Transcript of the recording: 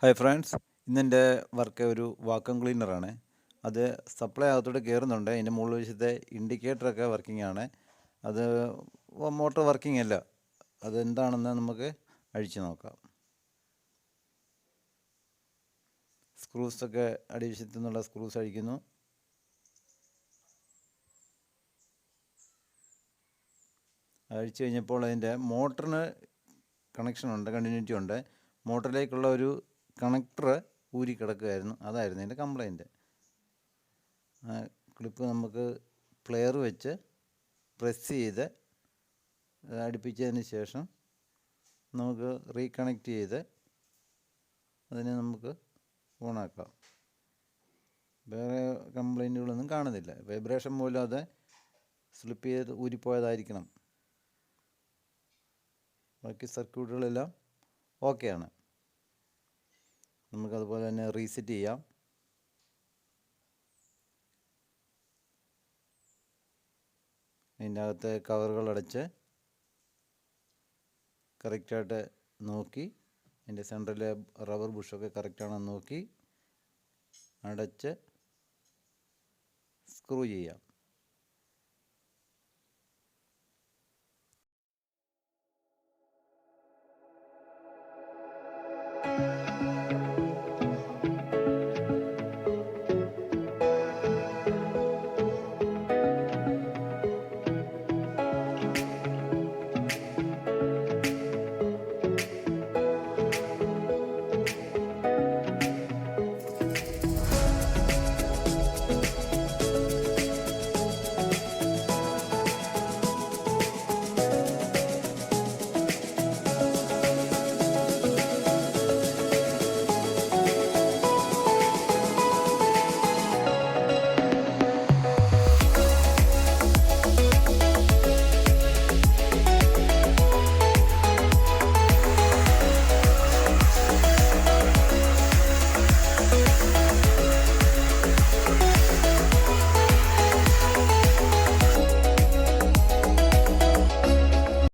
Hi friends, ഇന്നെൻ്റെ work ഒരു vacuum ക്ലീനറാണ്. അത് സപ്ലൈ അകത്തോട്ട് കയറുന്നുണ്ട്. അതിൻ്റെ മുകളിൽ വശത്തെ ഇൻഡിക്കേറ്ററൊക്കെ വർക്കിംഗ് ആണ്. അത് മോട്ടോർ വർക്കിംഗ് അല്ല. അതെന്താണെന്ന് നമുക്ക് അഴിച്ചു നോക്കാം. സ്ക്രൂസൊക്കെ അടിവശത്തു നിന്നുള്ള സ്ക്രൂസ് അഴിക്കുന്നു. അഴിച്ചു കഴിഞ്ഞപ്പോൾ അതിൻ്റെ മോട്ടറിന് കണക്ഷനുണ്ട്, കണ്ടിന്യൂറ്റി ഉണ്ട്. മോട്ടറിലേക്കുള്ള ഒരു കണക്ടർ ഊരി കിടക്കുകയായിരുന്നു. അതായിരുന്നു അതിൻ്റെ കംപ്ലൈൻറ്റ്. ആ ക്ലിപ്പ് നമുക്ക് പ്ലെയർ വെച്ച് പ്രസ് ചെയ്ത് അടുപ്പിച്ചതിന് ശേഷം നമുക്ക് റീകണക്ട് ചെയ്ത് അതിനെ നമുക്ക് ഓണാക്കാം. വേറെ കംപ്ലൈൻറ്റുകളൊന്നും കാണുന്നില്ല. വൈബ്രേഷൻ മൂലം അത് സ്ലിപ്പ് ചെയ്ത് ഊരിപ്പോയതായിരിക്കണം. ബാക്കി സർക്യൂട്ടുകളെല്ലാം ഓക്കെയാണ്. നമുക്കതുപോലെ തന്നെ റീസെറ്റ് ചെയ്യാം. അതിൻ്റെ അകത്തെ കവറുകൾ അടച്ച് കറക്റ്റായിട്ട് നോക്കി, അതിൻ്റെ സെൻറ്ററിലെ റബ്ബർ ബുഷൊക്കെ കറക്റ്റാണെന്ന് നോക്കി അടച്ച് സ്ക്രൂ ചെയ്യാം.